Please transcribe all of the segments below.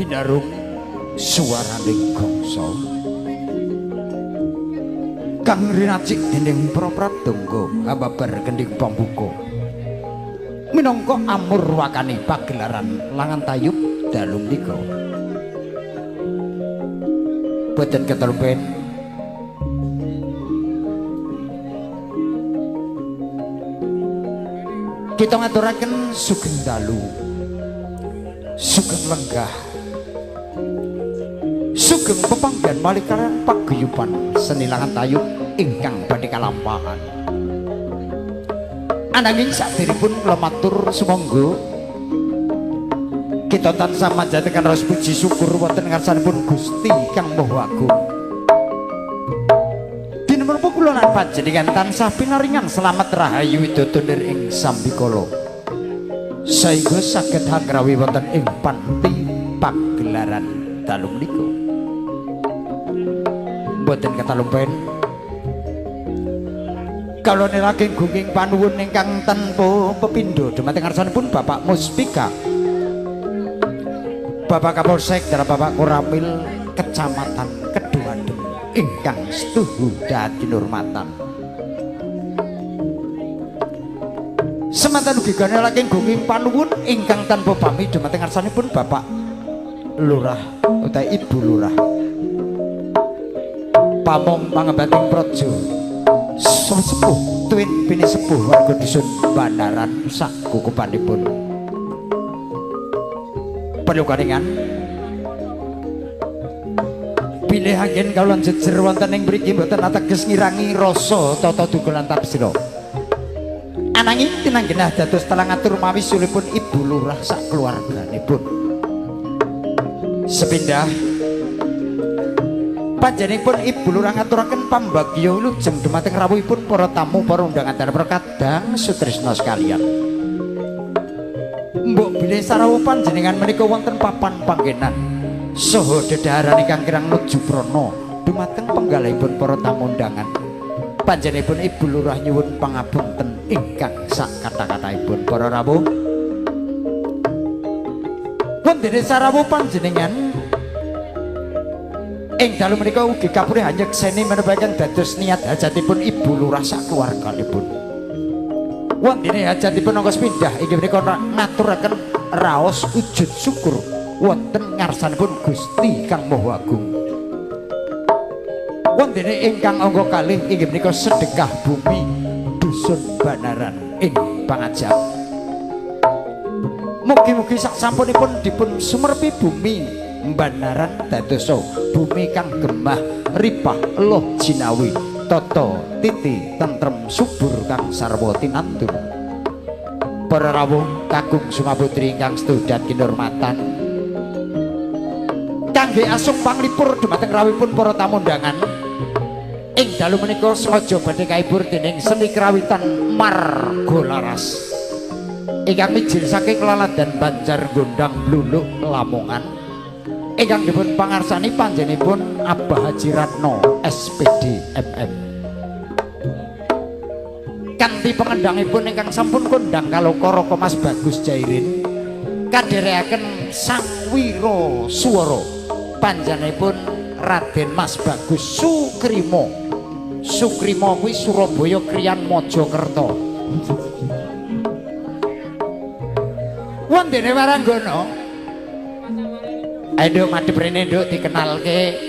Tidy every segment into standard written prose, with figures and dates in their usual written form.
binarung suaraning gongso kang rinacik dening para pratangga kababar kendhing pambuka minangka amur wakane pagelaran langan tayub dalu menika boten ketelpen kita ngaturaken sugeng dalu sugeng lenggah sugeng pepanggihan malih kaliyan paguyuban seni langan tayub ingkang badhe kalampahan ananging saderipun kula matur sumangga kita tansah manjataken rasa puji syukur wonten ngarsanipun Gusti Kang Maha Agung dinampa kula lan panjenengan tansah pinaringan selamat rahayu widodonir ing sambikala saengga saged hagrawi wonten ing panti pagelaran dalu menika boten ketalumpen kula niraking gunging panuwun ingkang tanpa pepindha dhumateng ngarsanipun Bapak Muspika Bapak Kapolsek dan Bapak Koramil Kecamatan Keduadem ingkang setuhu dadi nurmatan semanten ugi kula niraking gunging panuwun ingkang tanpa pami dhumateng ngarsanipun Bapak Lurah utawi Ibu Lurah pamong pangembating praja sepuh tuwin bini sepuh warga dusun Bandaran sak kukupanipun perlu karingan bilih anggen kawula jejer wonten ing mriki mboten ateges ngirangi rasa tata dukulan tapsira ananging tinanggenah dados telang atur mawi sulipun Ibu Lurah sak keluarganipun sepindah panjenenganipun Ibu Lurah ngaturaken pambagya wilujeng dhumateng rawuhipun para tamu para undangan dan kadang sutresna sekalian. Mbok bilih sarawuh panjenengan menika wonten papan panggenan saha dedhaharan ingkang kirang nuju prana dhumateng penggalihipun para tamu undangan. Panjenenganipun Ibu Lurah nyuwun pangapunten ingkang sak kata-kataipun para rawuh. Wonten sarawuh panjenengan ing dalu menika ugi kapurih anyekseni menebaken dados niat hajatipun Ibu Lurah sak keluarganipun. Wondene hajatipun angka pindah inggih menika ngaturaken raos wujud syukur wonten ngarsanipun Gusti Kang Maha Agung. Wondene ingkang angka kalih inggih menika sedekah bumi dusun Banaran ing Pangajap. Mugi-mugi sak sampunipun dipun sumerpi bumi Banaran dadosa bumi kang gemah ripah loh jinawi tata titi tentrem subur kang sarwa tinantun. Para rawuh kakung sumaputri ingkang setudan kinurmatan kangge asung panglipur dhumateng rawuhipun para tamu undangan ing dalu menika sengaja badhe kaibur dening seni kerawitan Margolaras ingkang mijil saking Laladan Banjar Gondang Bluluk Lamongan ingkang dipun pangarsani panjenenganipun Abah Haji Ratno SPD MM. Kanthi pengendangipun ingkang sampun kondang kalokara Mas Bagus Jairin kadherekaken Sang Wira Swara panjenenganipun Raden Mas Bagus Sukrimo. Sukrimo kuwi Surabaya Kriyan Mojokerto. Wondene waranggana ayo madhep rene nduk dikenalke.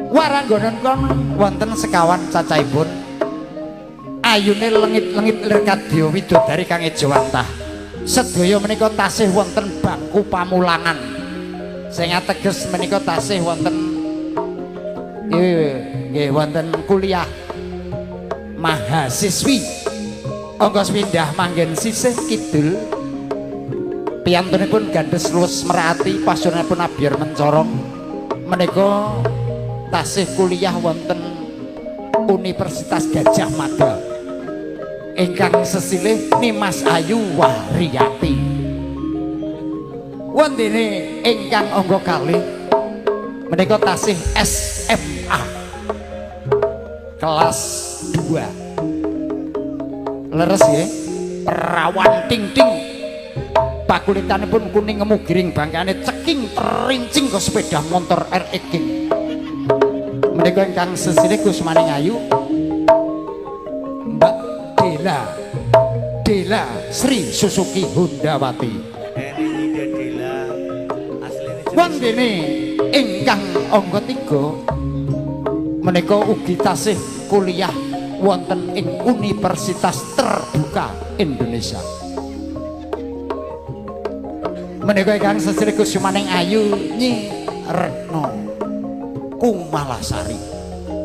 Warangganan kon wonten sekawan cacahipun. Ayune lengit-lengit lir kadya widodari kang ejawantah. Sedaya menika tasih wonten bangku pamulangan. Sing ateges menika tasih wonten nggih wonten kuliah mahasiswi. Angga pindah manggen sisih kidul. Piyantunipun gandes luwes merati pasunipun abyar mencorong menika tasih kuliah wonten Universitas Gajah Mada ingkang sesilih Nimas Ayu Wahriyati. Wondene ingkang angga kalih menika tasih SMA kelas 2 leres nggih perawan ting-ting pakulitanipun kuning ngemu giring bangkane ceking terincing ke sepeda motor RX King menika ingkang sesirih Gus Maning Ayu Mbak Dela Sri Suzuki Hondawati wandene ingkang angka 3 menika ugi tasih kuliah wonten ing Universitas Terbuka Indonesia menika ingkang sesirih Gus Maning Ayu Nyi Retno Kumalasari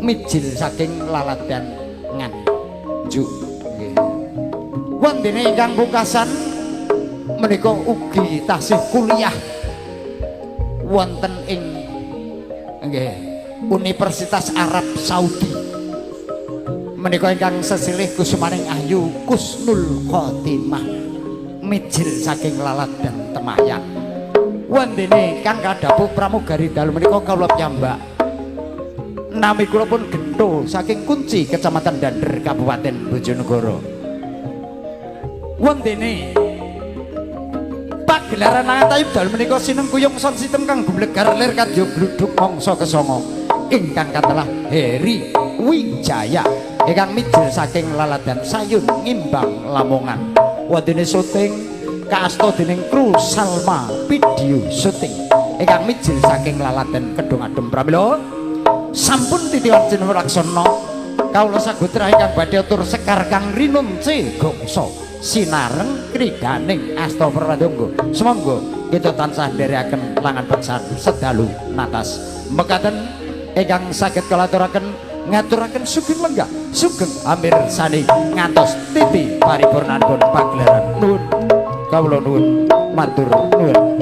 mijil saking Laladan Nganjuk nggih wandene ingkang pungkasan menika ugi tasih kuliah wonten ing nggih Universitas Arab Saudi menika ingkang sesilih Gus Maning Ayu Kusnul Khotimah mijil saking Laladan Temayang wandene kang kadhapuh pramugari dalu menika kawula piyambak nami kula pun Gento saking Kunci Kecamatan Dander Kabupaten Bojonegoro wandene pagelaran Angatayu dalu menika sineng kuyung son sistem kang gumlegar lir kadya gluduk mangsa kesanga ingkang katelah Heri Wijaya ingkang mijil saking Laladan Sayun Ngimbang Lamongan wandene syuting kaasta dening kru Salma video syuting ingkang mijil saking Laladan Kedung Adem pramila sampun titiwan jeneng laksana kawula sagotra ingkang badhe atur sekar kang rinunce gongso sinareng kridaning asta pradonga semangga kita tansah nderekaken langan pesan sedalu natas mekaten ingkang saged kula aturaken ngaturaken sugeng lenggah sugeng amir sani ngantos titi paripurnanipun pagelaran nuwun kawula nuwun matur nuwun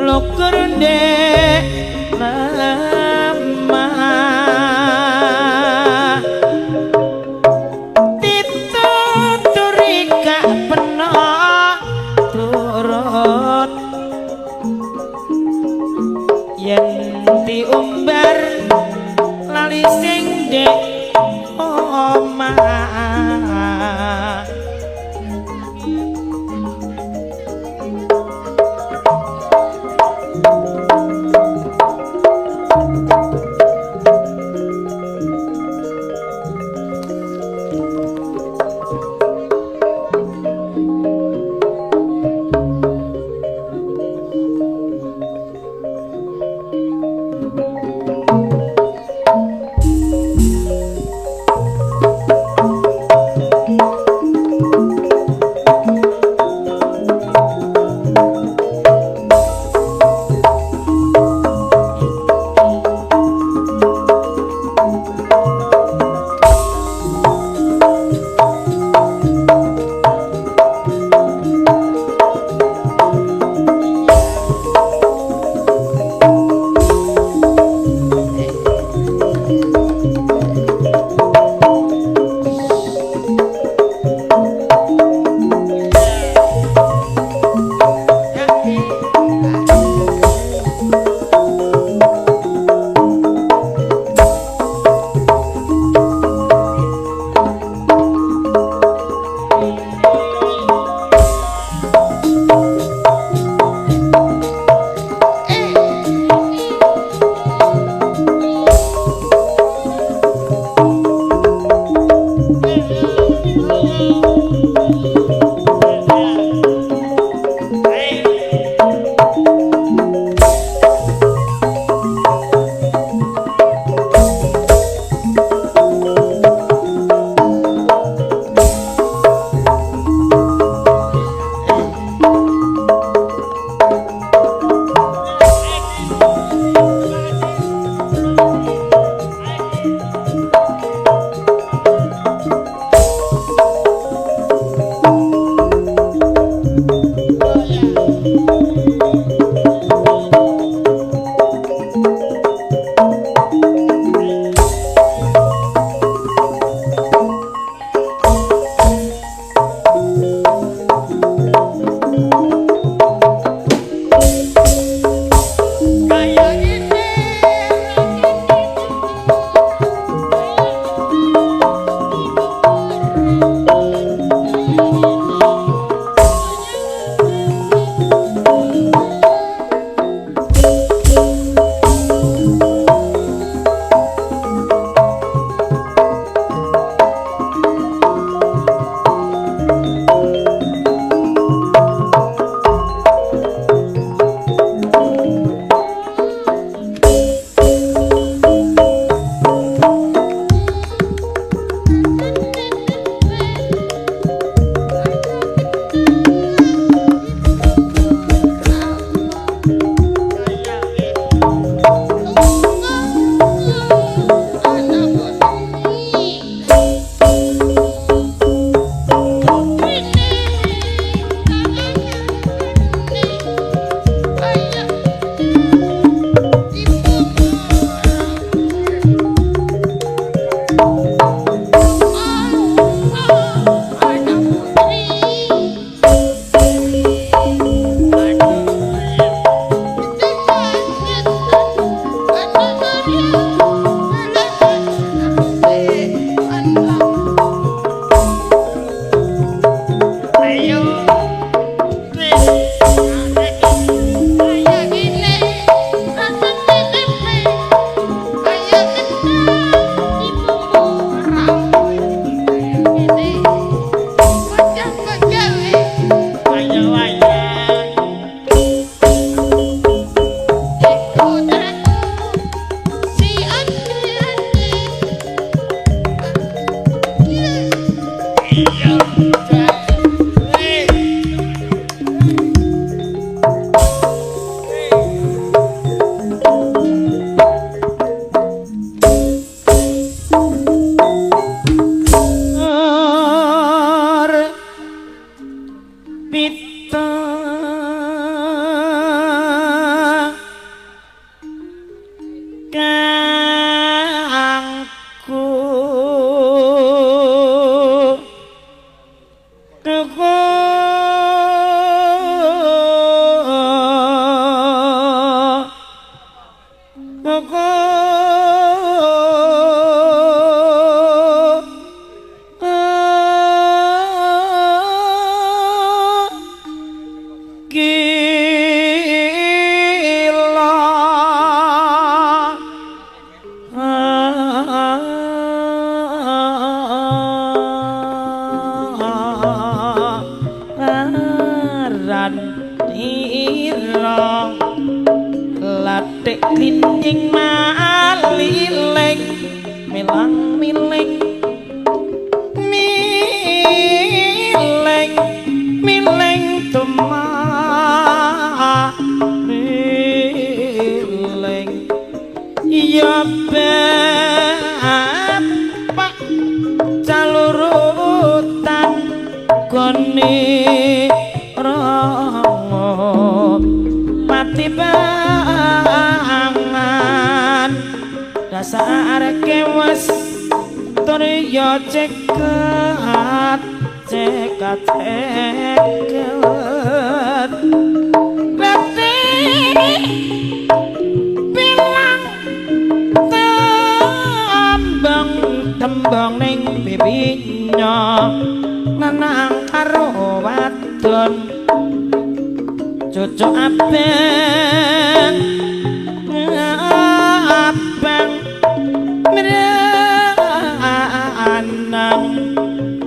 Lokur lemah dituturi gak pernah turut yen diumbar lali sing dek omah kangku tuku latik linjing maliling milang miling miling miling miling ya bapak calurutan koni rongo mati bangan dasar kewas toriyo cekat cekat cekat berarti bilang tembang tembang ning bibinya nanang karo wadon cocok abang abang meranang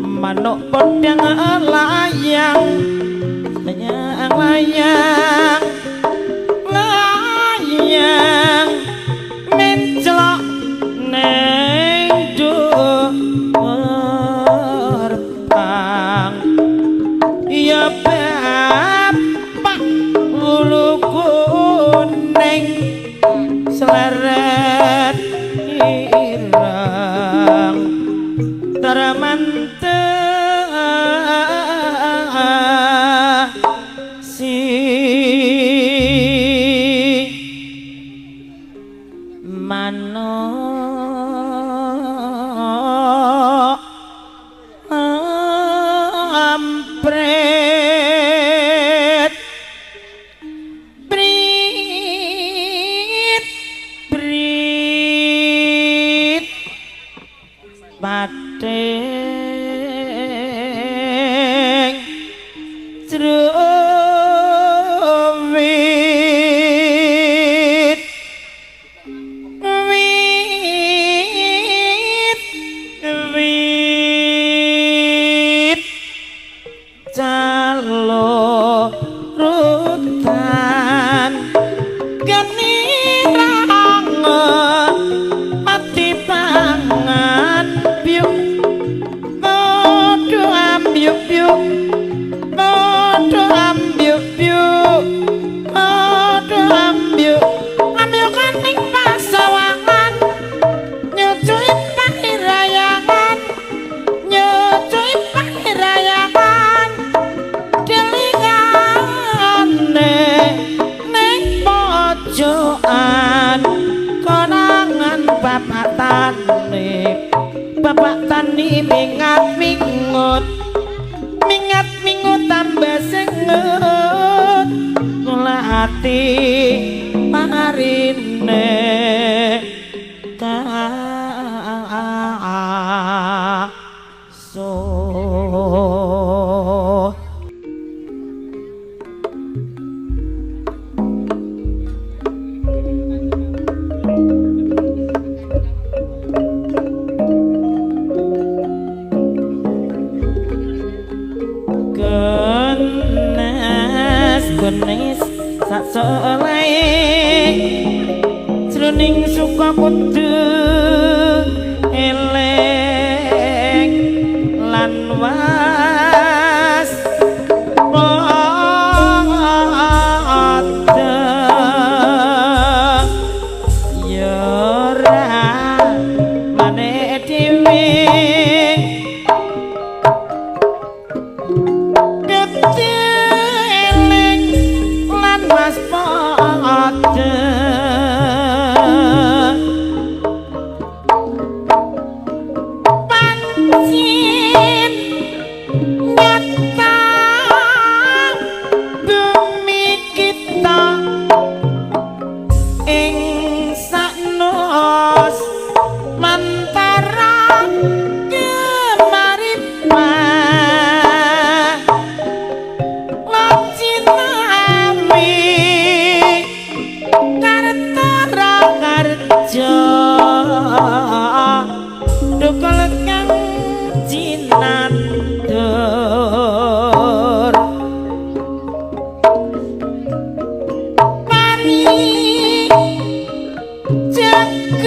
manuk podang layang layang layang layang mencelok neng dhuwur pang ya bapak bulu kuning seleret irang taramantah si mano ampret brit brit bateng cerewit wit wit calo rutan genirang mati pangan biuk bodo ambiuk biuk bodo ambiuk biuk bodo ambiuk ambiuk kaning pasawangan nyucuin pahirayangan nyucuin pahirayangan delingane ning pojokan konangan bapak tani mingat mingut mingat mingut tambah sengut kula hati marine so genes sak soleh jroning suka kudu eleng lan was ya ora maneh dhewe was pada jagung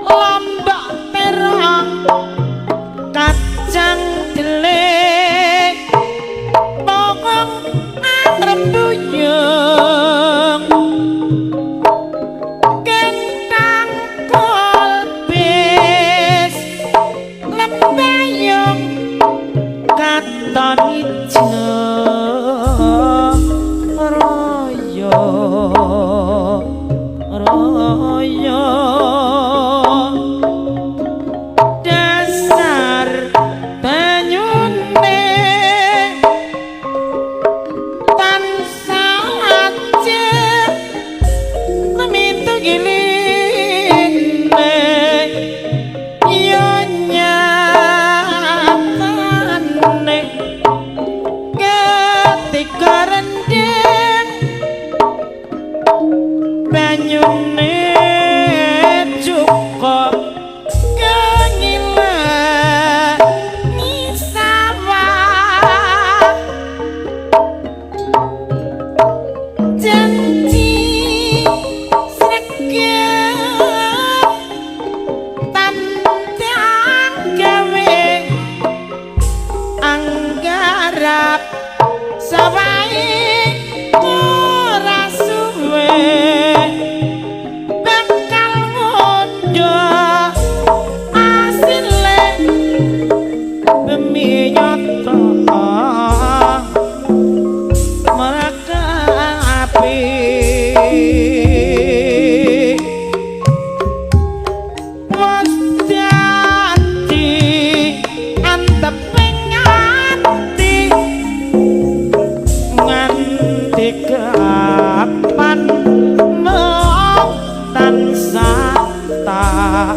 lombok terong kacang delik bokong arep buyung kentang kolbis lembayung katon ijo royo royo dasar banyune tansah ajeg mitu giline yo nyatane ketika rendeng banyune cukup ngilani sawah janji sregep tantang gawe anggarap sawahe ora suwe bakal ngunduh asile demi nyoto merakapi wes dadi anteping ati nganti kapan mau tansah tak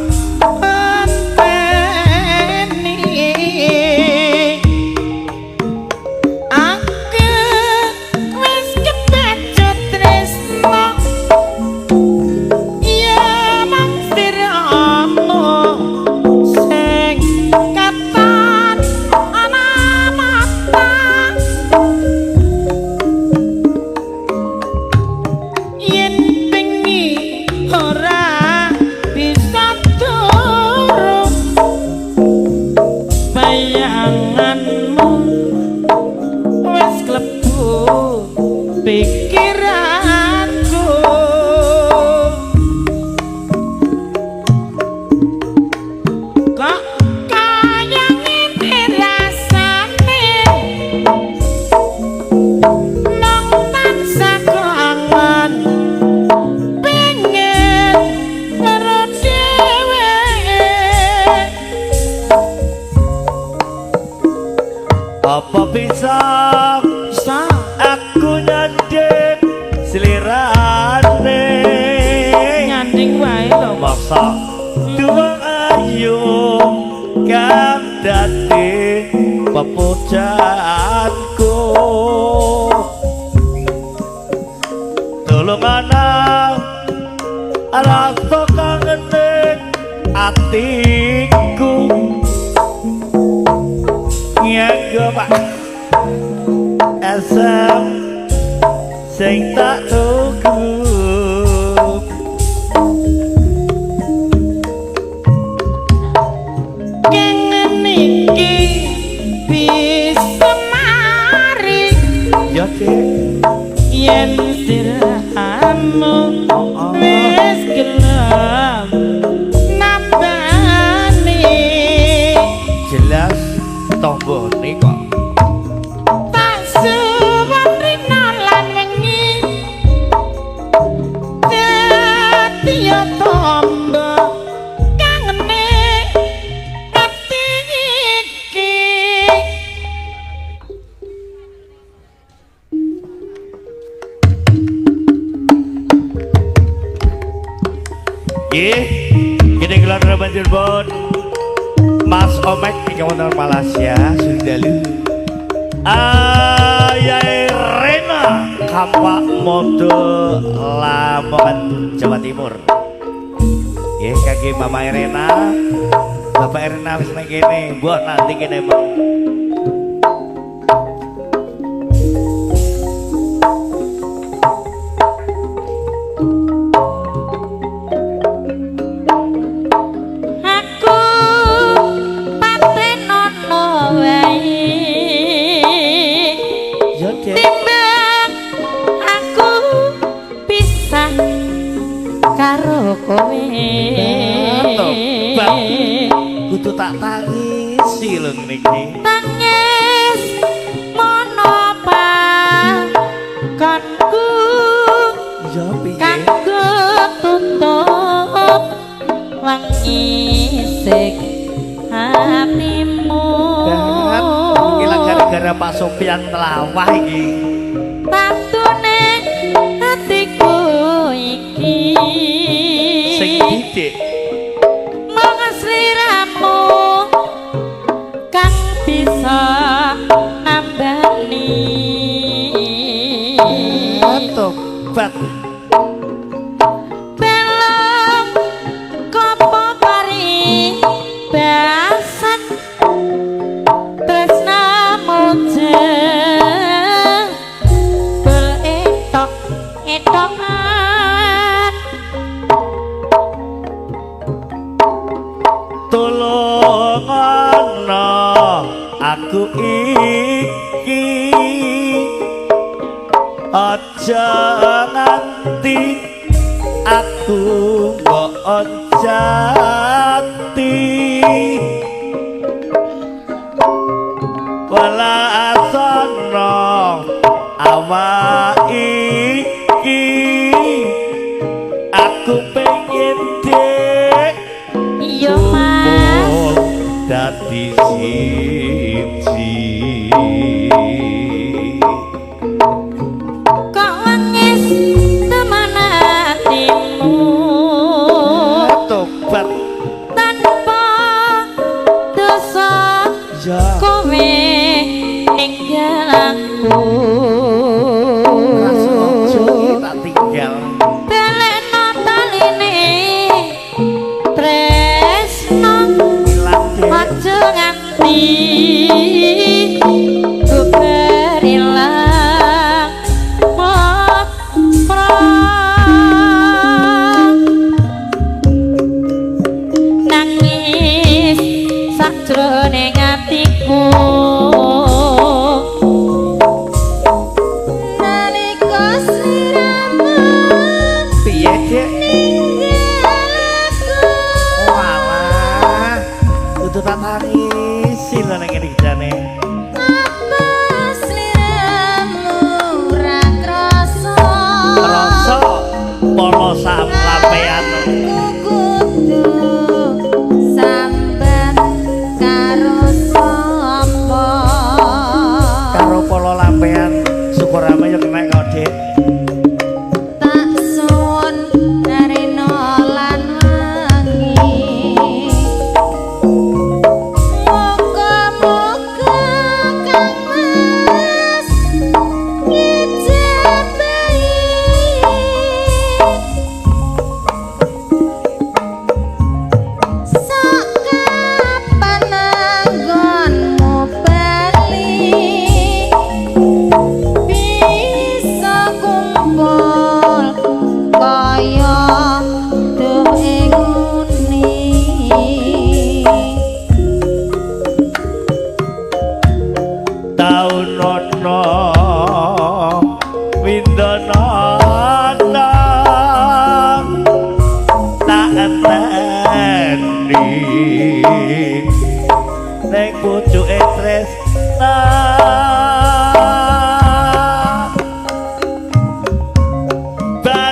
enteni aku wis kebacut tresno ya mung siramu sing katon ana mata yen bengi ora bisa turu bayanganmu wis klebu pikiranku kok kaya ngene rasane nang tansah kangen pengen karo dheweke apa bisa bisa aku nyandek selirane nyanding wae lho masa dua ayu kan dadi pepujaanku tolong anak rasa kangening atiku ngego pak asam sing tak tuku kangen iki bisa mari ya Cik. yen siramu wis gelem nambani jelas tombone kok tak suwun rina lan wengi dadi ya tombo kangene ati iki nggih kene gelar banjur bon Mas Omek ingkang wonten Malaysia Sundalu Ayai Rena Kampak Modo Lamongan Jawa Timur nggih kangge Mama Rena Bapak Rena wis nang kene mbok nanti kene emang kowe Bab kudu tak tangisi lho niki. tangis menapa kanku Ya piye? kanggo tutup wangisik hatimu Banget ilang gara-gara Pak Sofian telawah iki. patune hatiku iki Sing didik sliramu kang bisa nambani tobat belum kopo pari basan tresna mujeng bel etokan tolong ana aku iki aja nganti aku mbok jati wala asana awak iki aku pengen dek iya mas dadi siji kok wangis teman hatimu tobat tanpa dosa ya kowe ninggal aku rasojo tak tinggal telekno taline tresno ilang aja nganti berilang nangis sakjroning atiku nalika sliramu piye dek ninggalku walah kudu tak tangisi lho ning kene jane apa sliramu ora krasa rasa polosan lampean kudu sambat karo sapa karo polo lampean syukur ame yo kena kok dek tak suwun narina lan wangi muga-muga kang mas ngejabahi sak kapan anggonmu bali bisa kumpul kaya duh nguni taun ono windana tak enteni ning pucuke tresna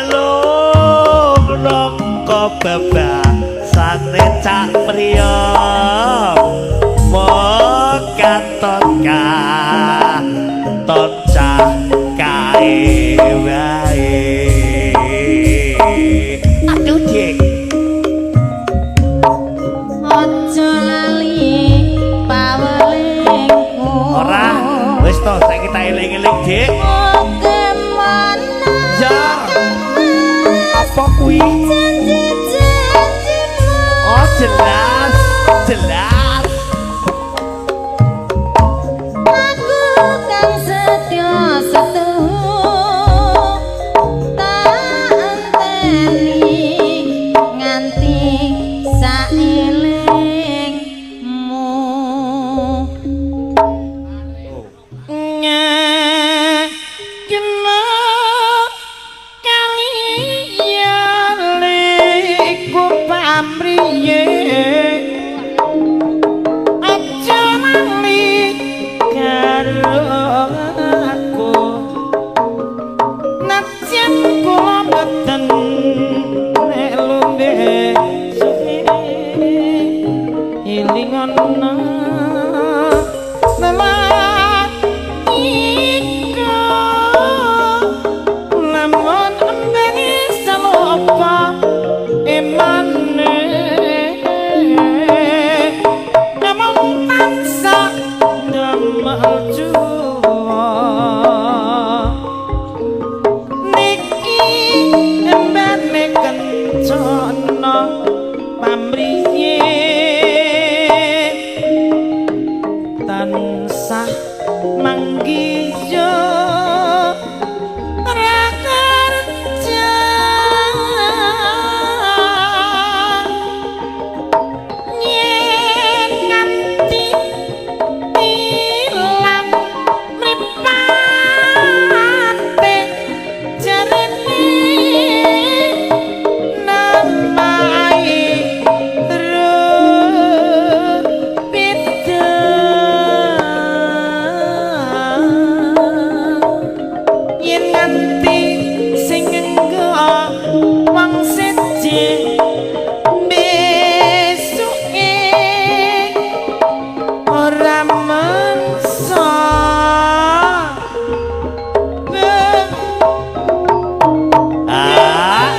balung nangka babasane cak priya mokaton katon cah kae wae aduh dik aja lali pawelingku ora wis to saiki tak eling-eling dik kemana ya apa kuwi janji-janjimu oh jelas jelas aku kang setya setuhu tak enteni nganti saelingmu nyekna kaliyan boten nek lumbe suwe ilingana lemat iko lamun embeni salopa emane namung tansah damel juwa niki embene kencana pamriye tansah manggijo rakarja yen nganti ilang mripate jarene namai rupita yen nganti sing engko wong siji besuke ora mangsa Ah.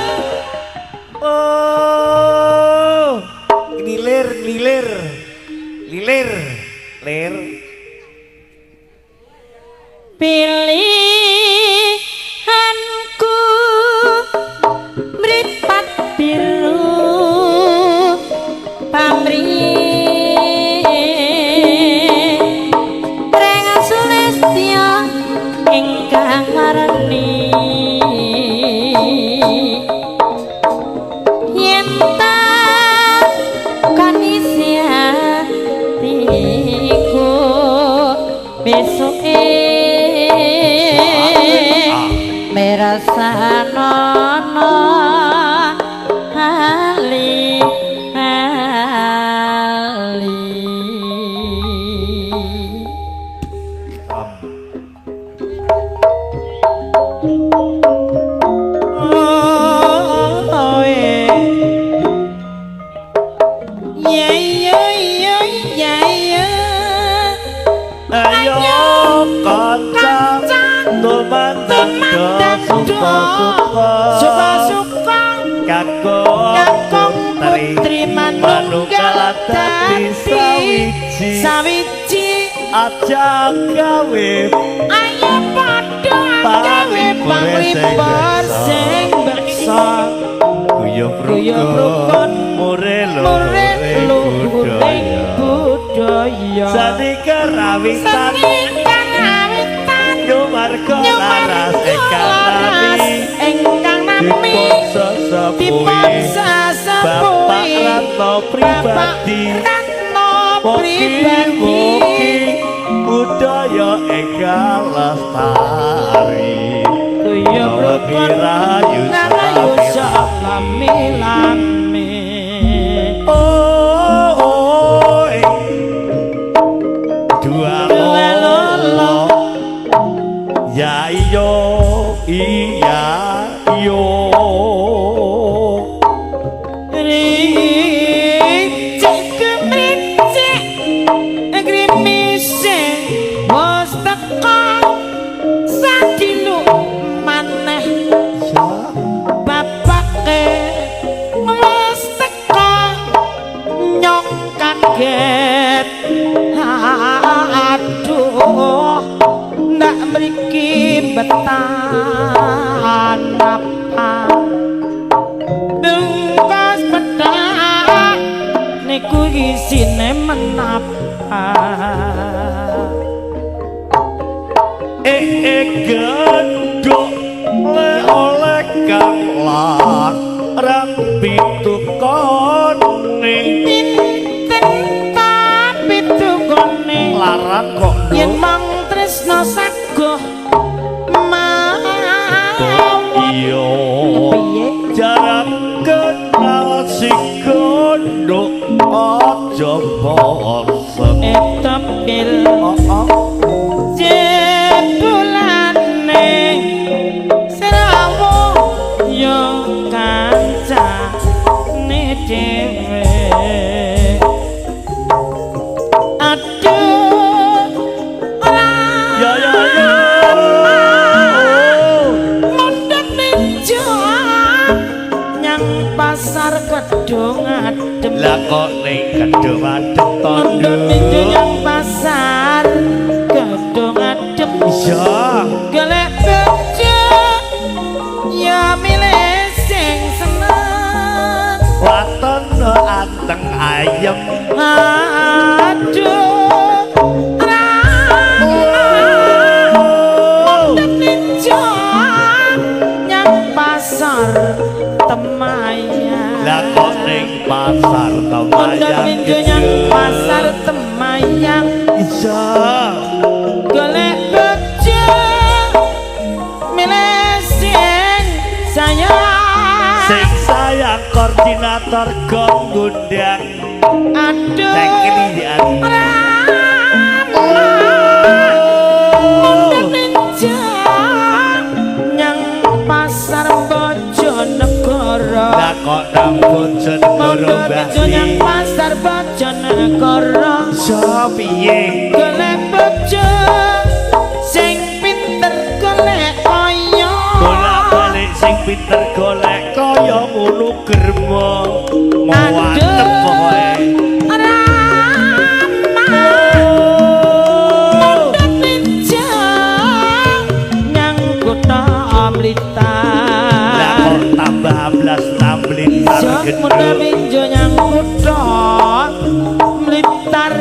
Oh. Lilir, lilir. Lilir. Lir. pilihanku mripat biru pamrih rengas sulistya ingkang ngarani yen ta kanisya tiku besuke merasanono hali oh yeah Ayo kanca tumandang suka-suka kakung putri manunggal dadi sawiji aja gawe ayo padha gawe panglipur sing beksa guyub Guyub rukun rukun, murelo budaya sadika rawitan nyumarga laras ingkang nami dipun Bapak Ratno pribadi mugi budaya ingkang lestari Guyub rukun Rayu salami oh dua lolo ya iyo iya iyo ricik kemricik grimise wis teka sadilu maneh bapake wis teka nyong kaget aduh ndak mriki betan apa dengkos pedak niku isine menapa gendok le oleh kang larang pitukone pinten tapi tukone larang kok yen mang tresno saguh iyo piye jarak kenal si gondok aja bosen etepil oh jebulane serawo yo pasar kedung adem. Lah kok ning kedung adem tondo. Mundut yang pasar kedung adem. Iya. Golek bojo ya milih sing seneng. Waton anteng ayem. Aduh pasar Temayang. Lah kok ning pasar Temayang. Mondok pasar Temayang. Iya. Golek bojo milih sing sayang. Sing sayang koordinator gong ngundang. Aduh Teknian. Pasar Bojonegoro. Lah kok nang Bojonegoro Mondok yang pasar Bojonegoro. so piye Golek bojo sing pinter golek kaya. bolak-balik sing pinter golek kaya ngono germo mawatep pokoke. Lah kok tambah 11 Blitar muda pinjo yang kutha Blitar.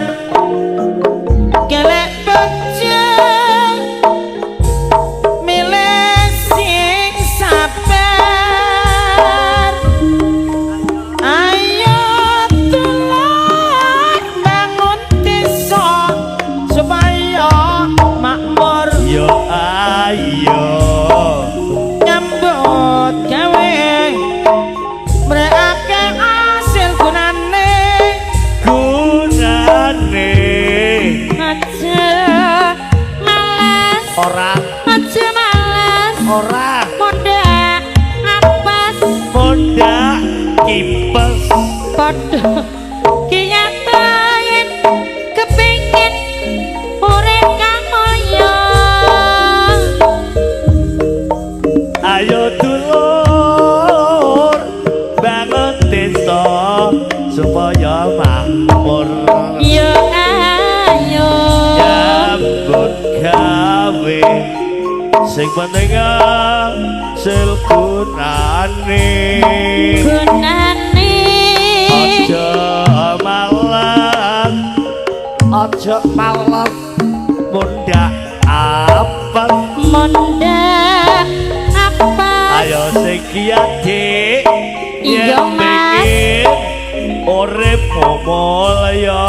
Golek bojo milih sing sabar. Ayo tulung bangun desa supaya makmur. yo ayo Nyambut gawe mrekake hasil gunane. gunane Aja males, ora aja males. ora Mondok apes, mondak kipes padha kiyaten kepengin urip kang mulya. ayo dulur bangun desa supaya makmur. Ya ayo Nyambut gawe sing penting hasil gunane. gunane. Aja malas, aja malas mundak apa. Mondok apes, Ayo sing giat Dik, Iya, yen Mas. pengen urip mulya.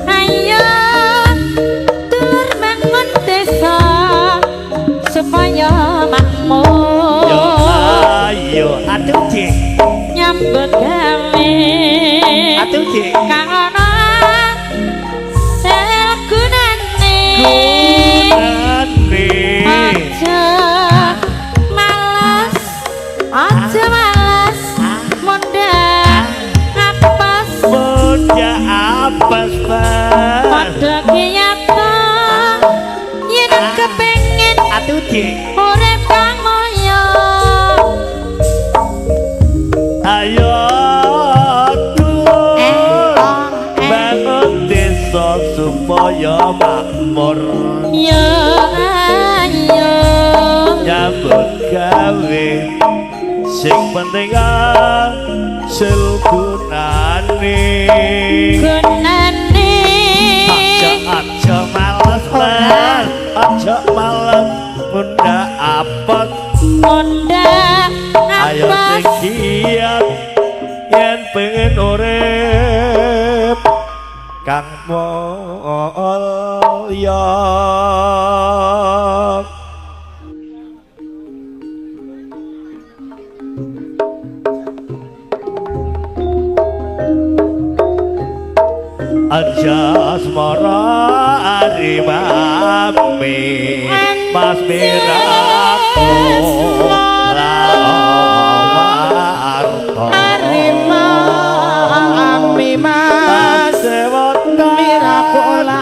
ayo tur bangun desa supaya makmur. Yo ayo atuh Dik, Nyambut gawe atuh Dik. kang ana segunane. Gunane. Aja males, aja males. Mondok apes, Mundak apes Pak. padha kiyata yen kepengin Atuh Dik. urip kang mulya. Ayo dulur bangun desa supaya makmur. Ya ayo Nyambut gawe sing penting hasil gunane. gunane. Aja males lan aja males mundak apes. Mondok Ayo sing apes, giat yen pengen urip kang mulya. Anjasmara arimami mas miraku lawarto Arimami mas sewota mirakola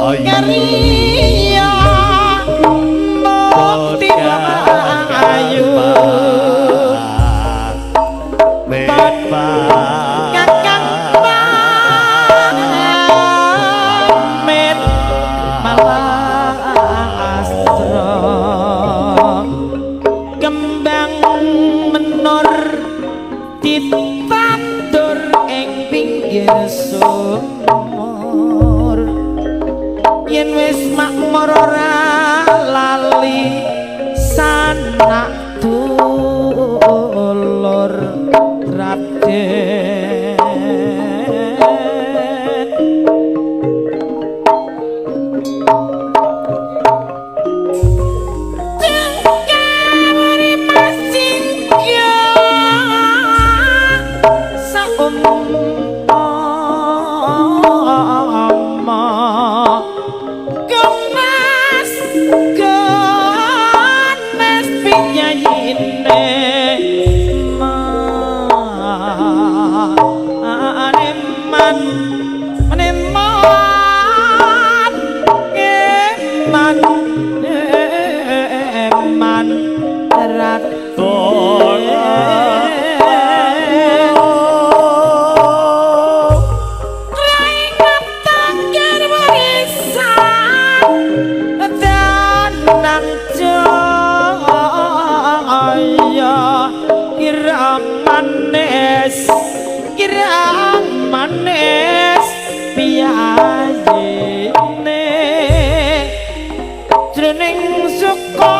Kariya Mukti ayu Kakang pamit malastra kembang menor ditandur ing pinggir sumur yen wis makmur ora lali sanak dulur Raden Jengkari masingga saumpama gemas gemes pinyayine manis piyayine jroning suka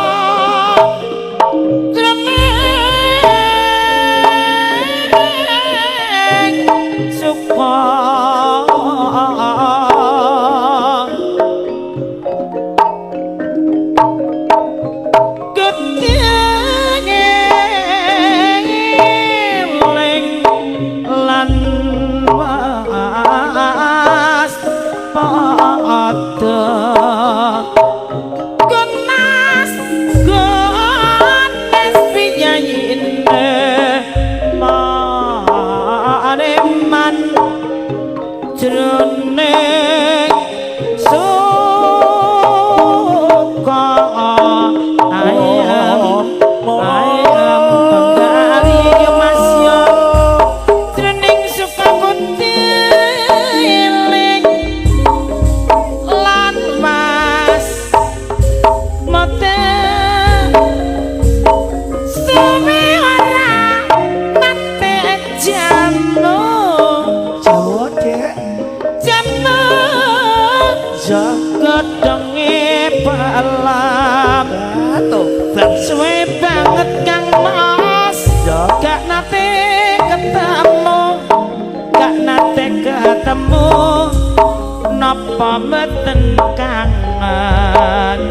napa mboten kangen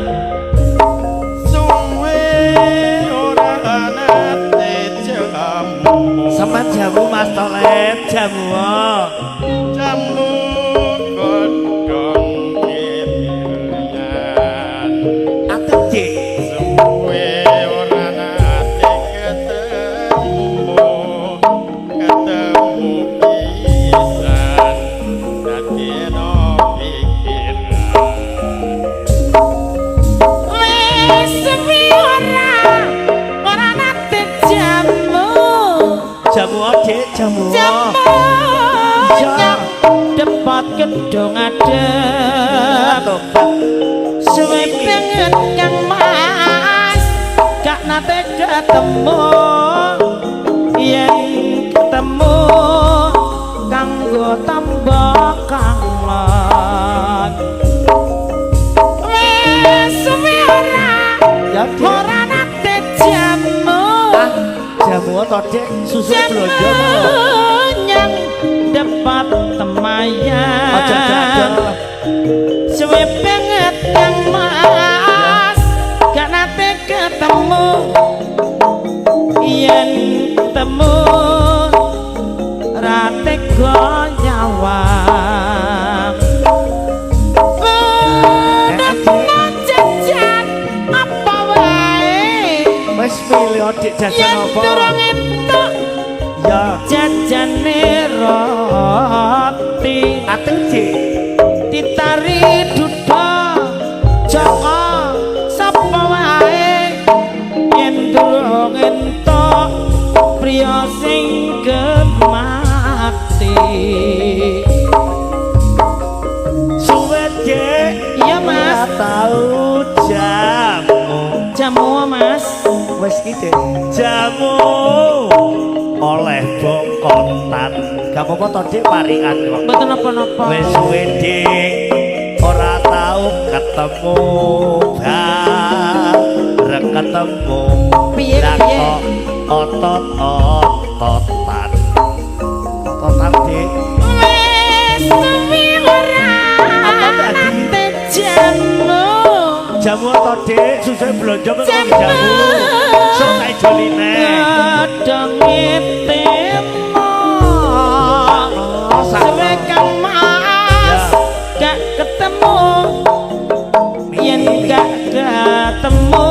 suwe ora nate jamu sama jamu Mas Tolet jamu jamu godhong pilihan atep Cik suwe ora nate ketemu pisan dadi jamu Cik jamu depat gedung adem suwe banget Kang Mas gak nate ketemu yen ketemu kanggo tambah kangen wes suwe ora nate jamu jamu to Cik susu blonjo nyang depat temayan aja dadal suwe banget Kang Mas gak nate ketemu yen ketemu rate nyawang jajan apa wae wis milih Dik jajan apa ya jajane roti ateng Cik ditari duduk wis iki jamu oleh bongkotan gak apa-apa to Dik paringan kok Mboten napa-napa. wis suwe Dik ora tau ketemu bareng ketemu Piye, Lah piye? kok otot-ototan ototan Dik Wis suwi ora nate jamu. jamu otot Dik susah blonjo kok jamu sok tak joline Kadang ngetemo. Suwe kang mas gak ketemu. Yen gak ketemu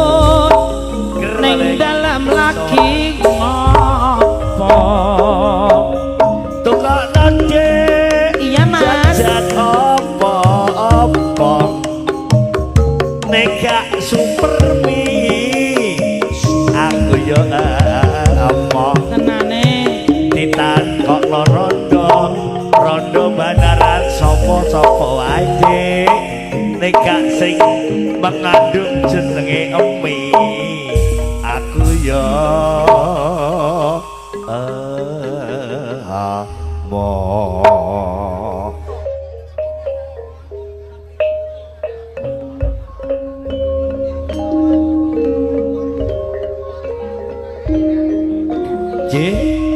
ning dalam lagi ngopo. tukokno Dik Iya mas. jajan apa-apa nek gak super mie aku yo apa Tenane. ditakokno rondo bandaran sapa-sapa wae Dik nek gak sing mengandung jenenge emi aku yo mo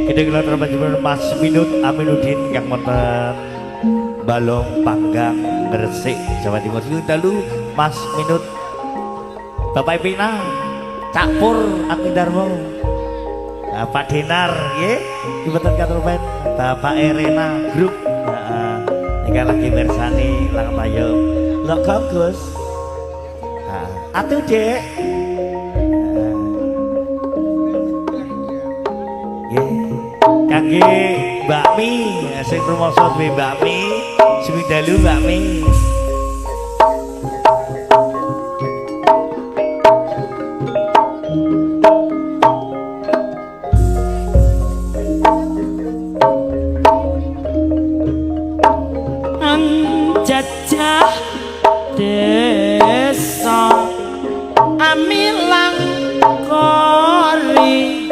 kita gelar terbanjur Mas Minut Aminuddin yang wonten Balong Panggang Gresik Jawa Timur sing dalu Mas Minut Bapak Ipina Cak Pur Amindarmo Pak Dinar nggih mboten katurpen Bapak Erena grup heeh iki lagi bersani lang payo lho Gus atuh Dek kangge bakmi sing rumangsa duwe bakmi sing dalu bakmi Jajah desa amilang kori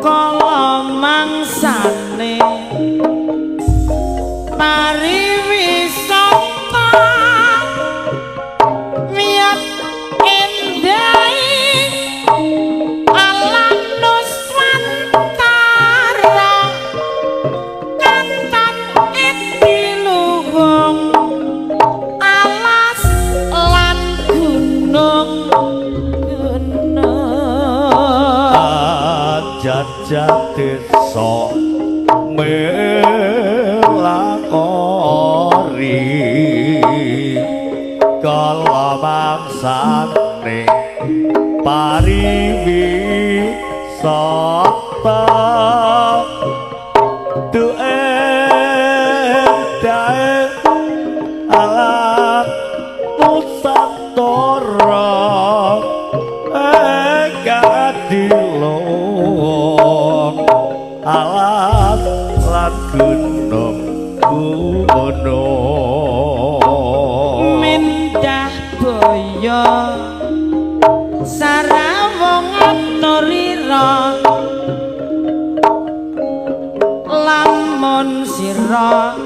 kala mangsane pariwisata wiyat endai alam nuswantara kantan etiluhung alas lan gunung jajah desa melakori kala mangsane pariwisata dae alam nusantara gadilong alam lan gunung mindah boyo sarawong nurira lamun sira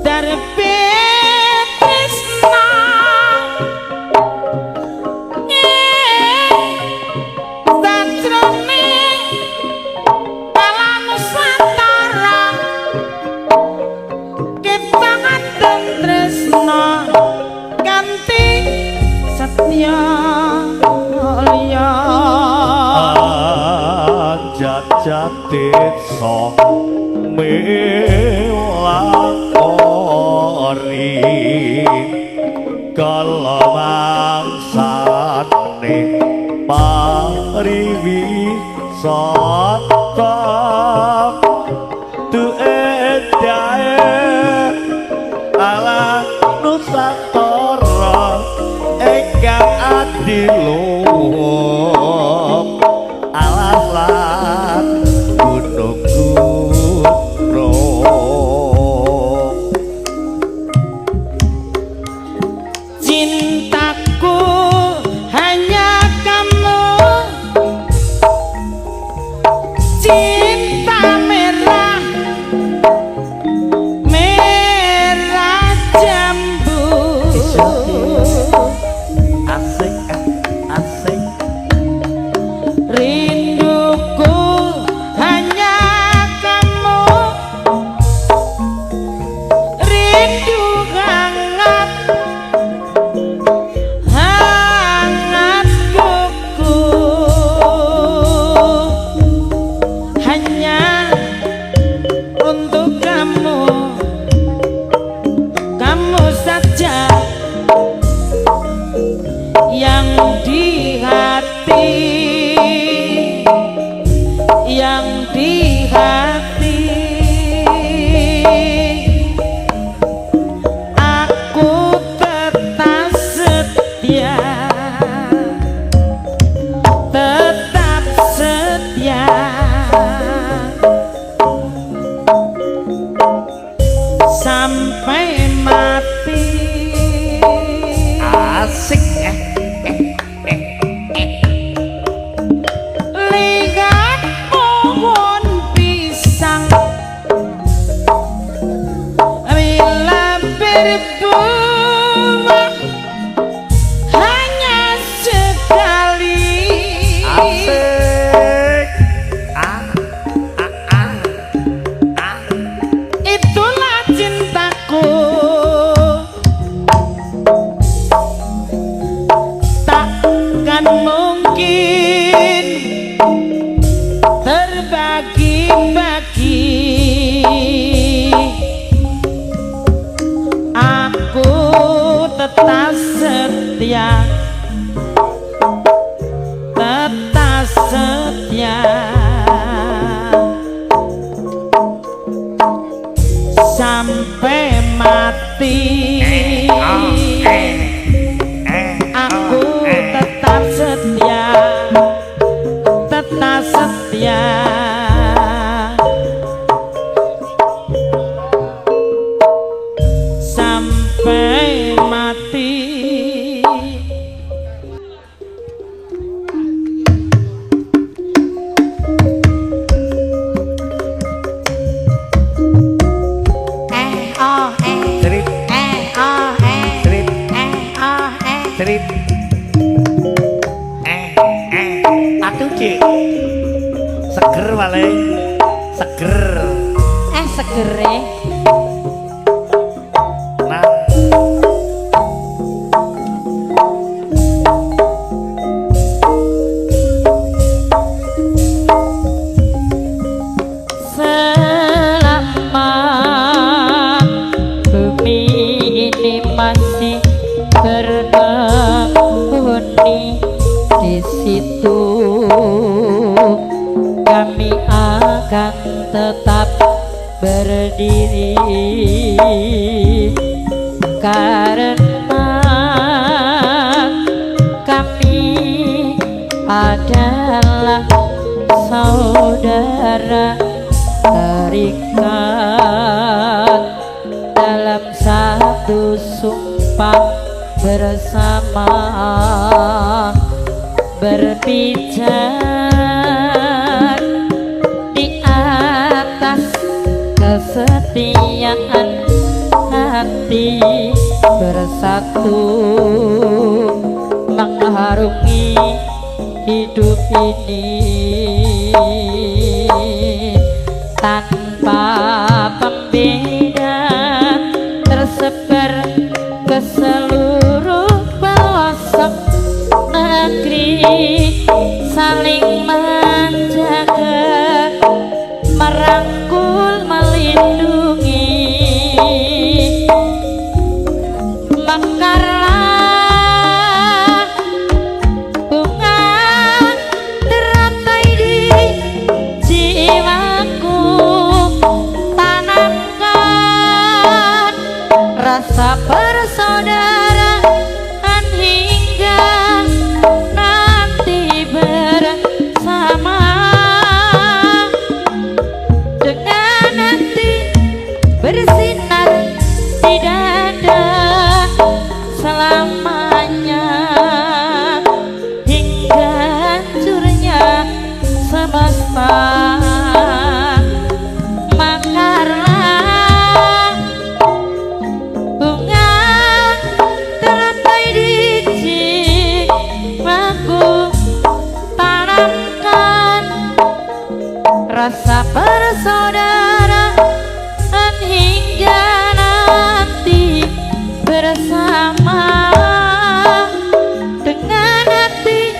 darbe tresna satrone alam nusantara kita ngadem tresna kanthi setya liya jajah desa melakori kala mangsane pariwisata dae ala nusantara ingkang adilung alas lan gunung-gunung cintaku hanya kamu setia tetap setia sampai mati aku tetap setia sampai mati. Trip trip atuh cik seger paling seger segere nah selama bumi ini masih berpenghuni, di situ kami akan tetap berdiri karena kami adalah saudara terikat dalam satu sumpah bersama berpijak di atas kesetiaan hati bersatu mengharungi hidup ini tanpa pembeda tersebar ke seluruh pelosok negeri saling menjaga merangkul melindungi mekarlah bunga teratai di jiwaku tanamkan rasa persaudaraan hingga nanti bersama dengan hati bersinar di dada selamanya hingga hancurnya semesta. Mekarlah bunga teratai di jiwaku tanamkan rasa persaudaraan hingga nanti bersama dengan hati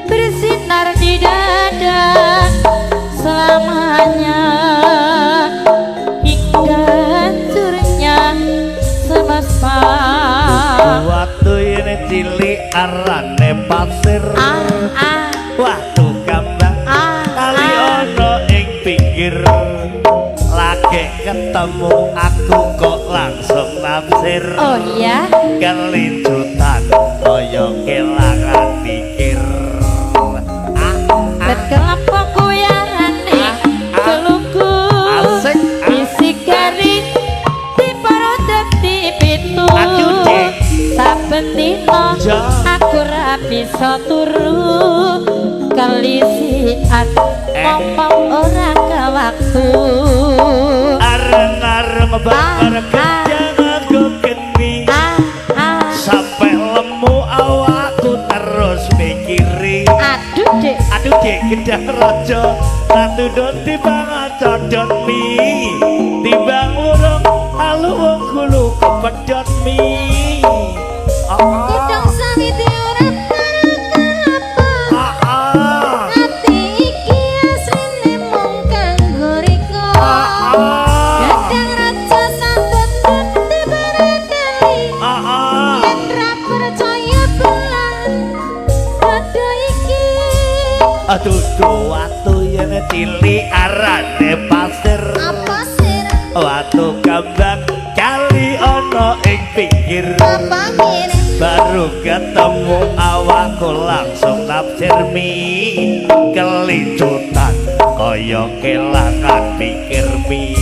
bersinar di dada selamanya hingga hancurnya semesta. waktu ini cilik arane pasir waktu gambang kali ono ing pinggir lagi ketemu aku kok langsung naksir Oh iya, kelincutan kaya kelangan pikir berkelompok kuyarane keluku Asik. isi garing di parodek di pitu Aduh, Dik. saben dina Ja. aku ra bisa turu kalisian ngomong ora ke waktu areng-areng bakar kencang aku geni sampai lemu awakku terus mikiri aduh dek aduh dek gedang rojo ratu don timbang codot mi timbang urung halu wong kulu kepedot mi kudang sawiti ora para ati iki asline mung kanggo riko kadang raja sambut dadi barakali yen ra percaya Dudu watu yen cilik arane pasir. Apa sir? Watu kembang kali ana ing pinggir. Apa kene? Baru ketemu awakku langsung nafsir mi kelincutan kaya kelangan pikir mi.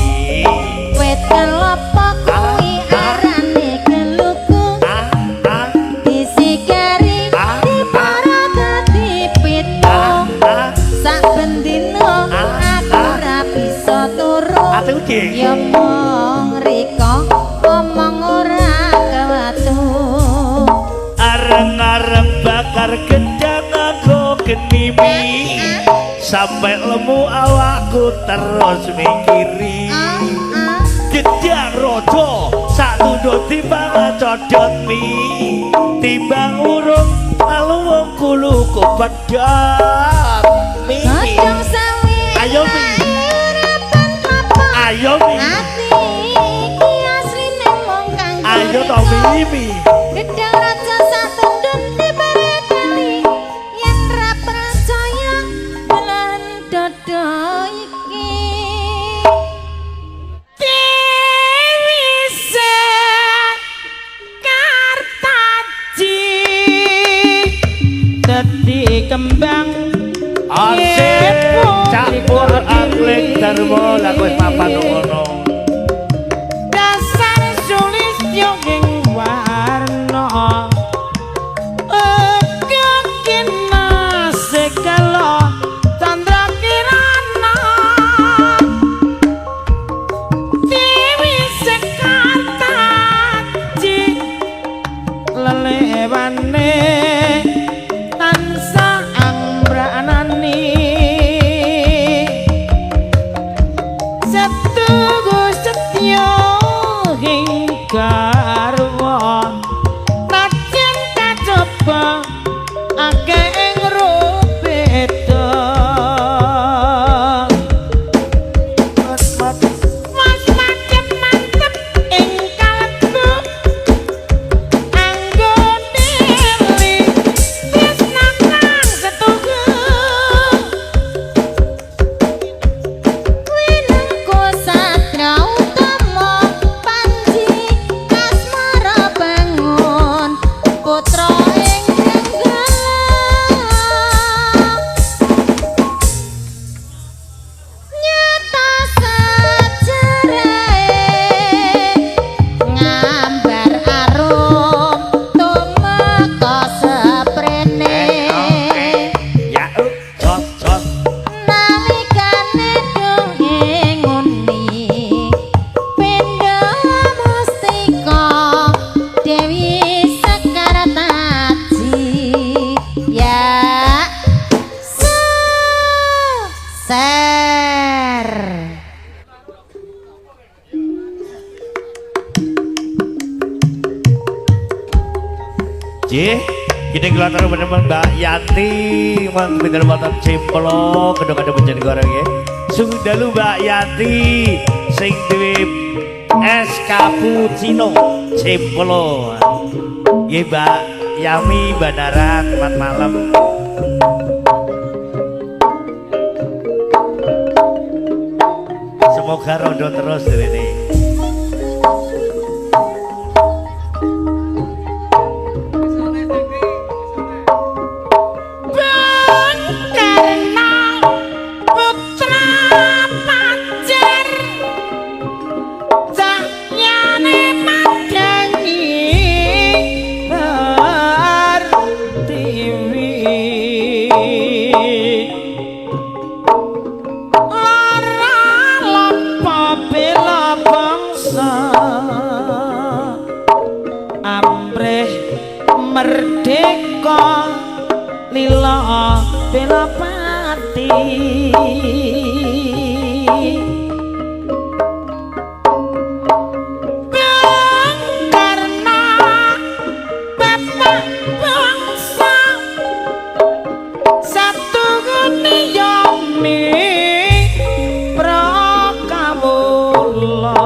Wet kelopo kuwi arane geluku. Disigari dipara dadi pitu. Sak bendino aku ora bisa turu. Atuh Dik. Ya mong riko omong ora kewatu. Areng-areng bakar gedang aku genimi sampai lemu awakku terus mikiri. Gedang rojo satu dot timbang codot mi timbang urung lalu wong kuluku pedang mi. Godhong sawi. Ayo mi. Urapan apa? Ayo mi. Ati iki asline mung kanggo. Ayo to mi. Gedang raja satundut dibarekani yen ra percaya bulan dodo iki. Dewi Sekartaji dadi kembang Asik campur angling darmo lagu wis mapan ngono. dasar sulistyo ing warna kena segala candra kirana Dewi Sekartaji lelewane tansah ambranani setugu setya ing garwa najan kacoba akeh ing rupeda mas mantep ing kalbu anggone li tresna kang setugu Winengku satra utama Panji Asmara bangun putra ing nyata sajarahe ngambar arum tumeka seprene. Ya jos Nalikane dongeng nguni pindha mustika Dewi Sekartaji ya ser. Jih, gini keluar teman-teman Mbak Yanti, mang pinter motor cimplo, kedok-kedok menjadi goreng ya. Sudah lu Mbak Yanti, sing duwe es cappuccino cimplo. Nggih Mbak Yami Bandara, selamat malam. Semoga rodo terus ini. Karena putra pacar cahyane madangi Hartiwi ora lampa bela bangsa ambreh merdeka lila bela pati karena bapak bangsa satu guniyami prakamula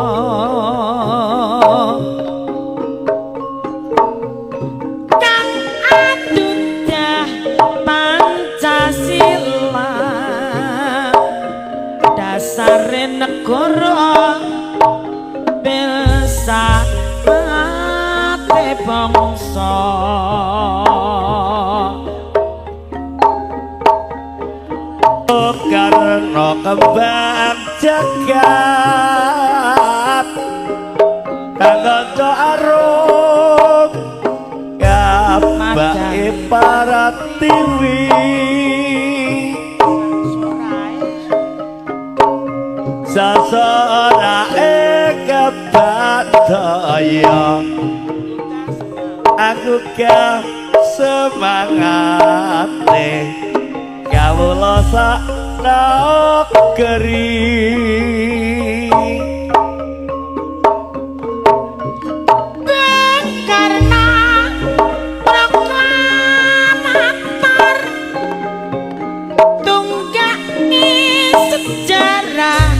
kang adudah Pancasila negara bisa mati bangsa karena kembang jagat kangen arum kabake para tiwi sasorae kebataya aku ka semangate kawula sak negeri karena proklamator tunggangi sejarah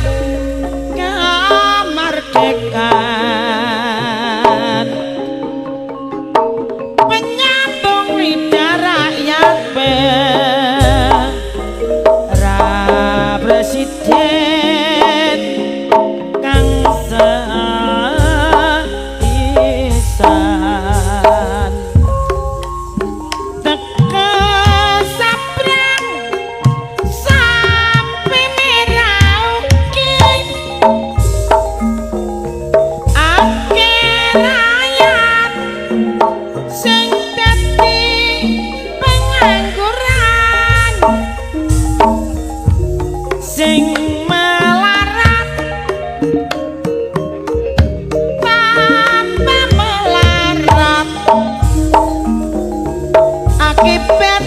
kemerdekaan penyambung lidah rakyat presiden kang seisan teka sabrang sampai merauke ake rakyat sing dadi pengangguran sing melarat tanpa melarat akibat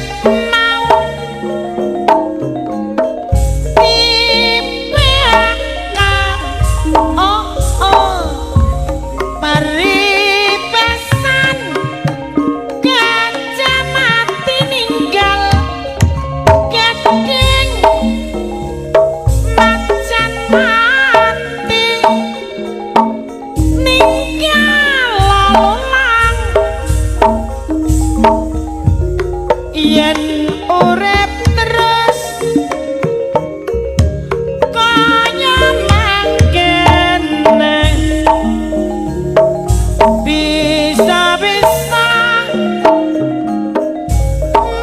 mau di-PHK paripesan gajah mati ninggal gading macan mati ninggal lalang yen urip terus kaya mangkene bisa-bisa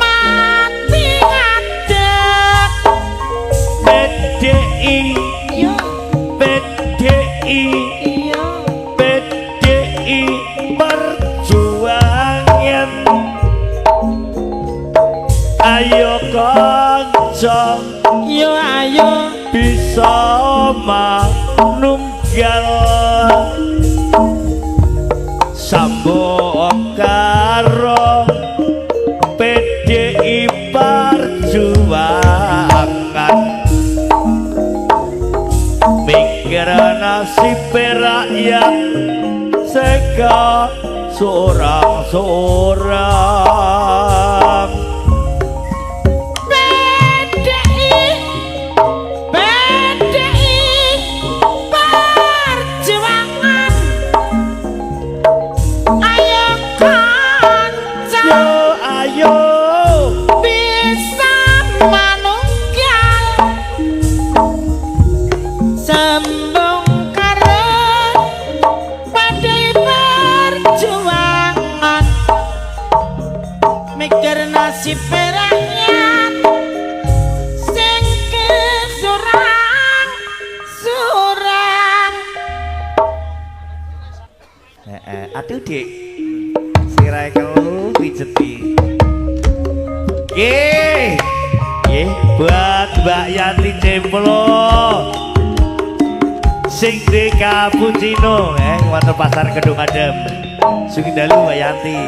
mati ngadeg PDI yo PDI iya PDI perjuangan ayo kanca yo ayo bisa manunggal sambung karo PDI perjuangan mikir nasib rakyat seka sorang-sorang PDI perjuangan ayo kanca yo ayo bisa manunggal sambung karo PDI perjuangan mikir nasib rakyat sing kesurang-surang aduh dik sirai kelu pijeti Ye buat Mbak Yanti Cemplo sing di cappuccino wonten pasar Kedung Adem sugih dalu Mbak Yanti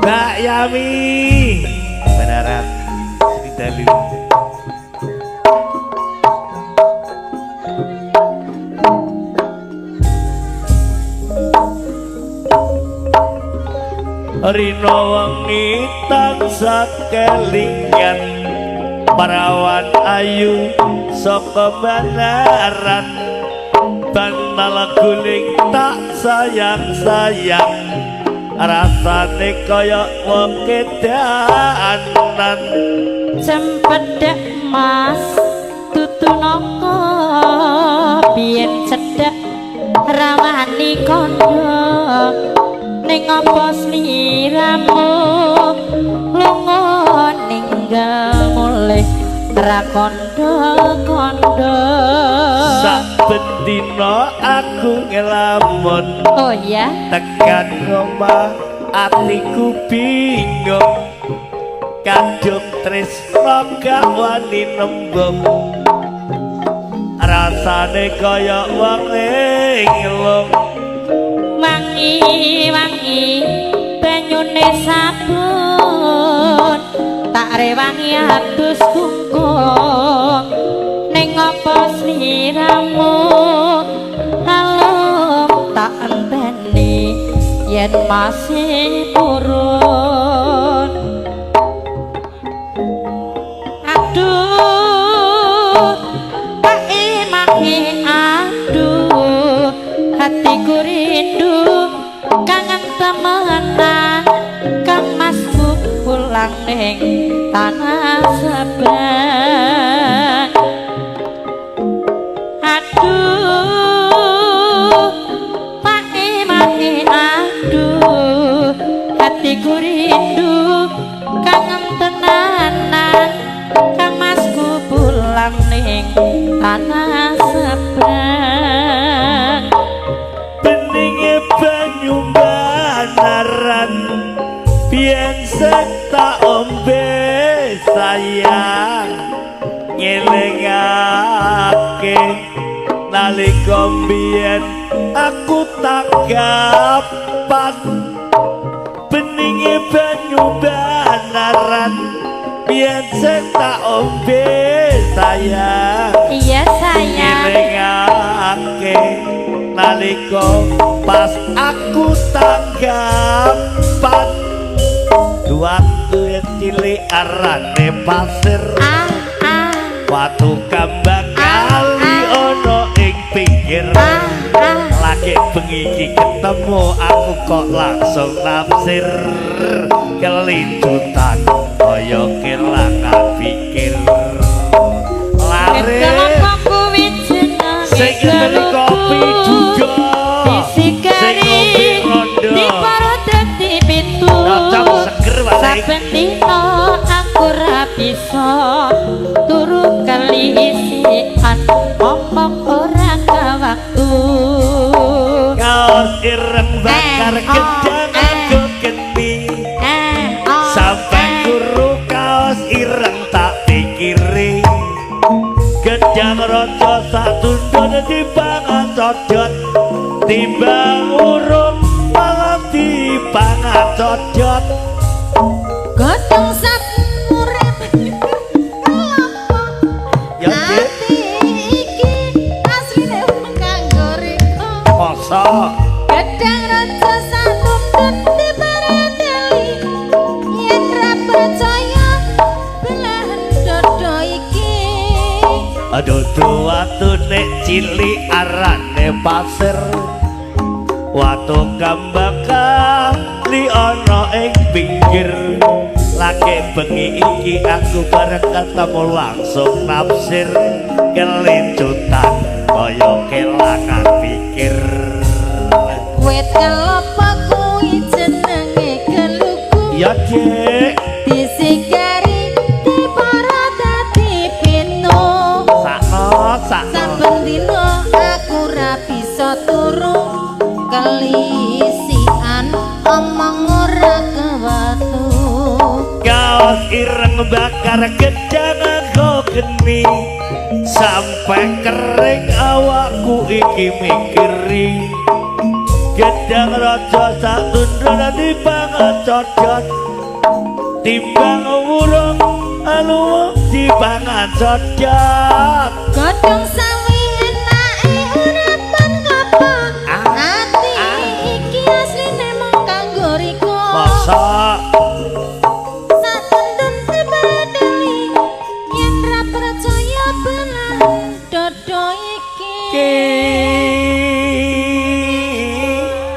Mbak Yami beneran sugih dalu Rino wengi tansah kelingan parawan ayu saka banaran bantal guling tak sayang-sayang rasane kaya wong kedanan cempedhek mas tutuna biyen cedhak rawani kandha ning apa sliramu lunga ninggal mulih ra kandha-kandha saben dina aku ngelamun oh ya tekan omah atiku bingung kadung tresno gak wani nembung rasane kaya wong ngelung wangi-wangi banyune sabun tak rewangi atus kungkung ning apa sliramu halum tak enteni yen masih purun aduh pae aduh hatiku rindu kangen temenan kang masku pulang ning tanah seberang aduh pae aduh hatiku rindu kangen tenanan kang masku pulang ning tanah seberang beninge banyu banaran biyen tak ombe sayang ngelingake nalika biyen aku tanggapan beninge banyu banaran biyen tak ombe sayang iya sayang ngelingake nalika pas aku tanggapan waktu cilik arane pasir watu kambang kali ono ing pinggir lagi bengi iki ketemu aku kok langsung naksir kelincutan kaya kelangan pikir lare sing ngene kopi juga sing ngopi rondo saben dina aku ra bisa turu kelisian omong ora ka waktu kaos ireng bakar gedang aku geni sampai guru kaos ireng tak pikiri gedang rojo satu dona dipangan codot timbang urung malah dipangan codot godhong sapu urip ya ati iki asline wong kanggo riko masa gedang raja satum dadi paradeli yen ra percaya belahan dodo iki aduh watu nek cilik arane pasir watu kambang kali ana ing pinggir lagi bengi iki aku bareng ketemu langsung nafsir kelincutan kaya kelangan pikir wit kelapa kuwi jenenge gelugu ya dek disigari di para dadi pino sakno saben dina aku ra bisa turu kelisian omong ora kewatu kaos ireng bakar gedang aku geni sampai kering awakku iki mikiri gedang raja satu dona dipangan codot timbang urung anu dipangan codot godhong sawi enake urapan kapa ati iki asline mung kanggo riko masa satundun dibadeli yen ra percaya belan dodo iki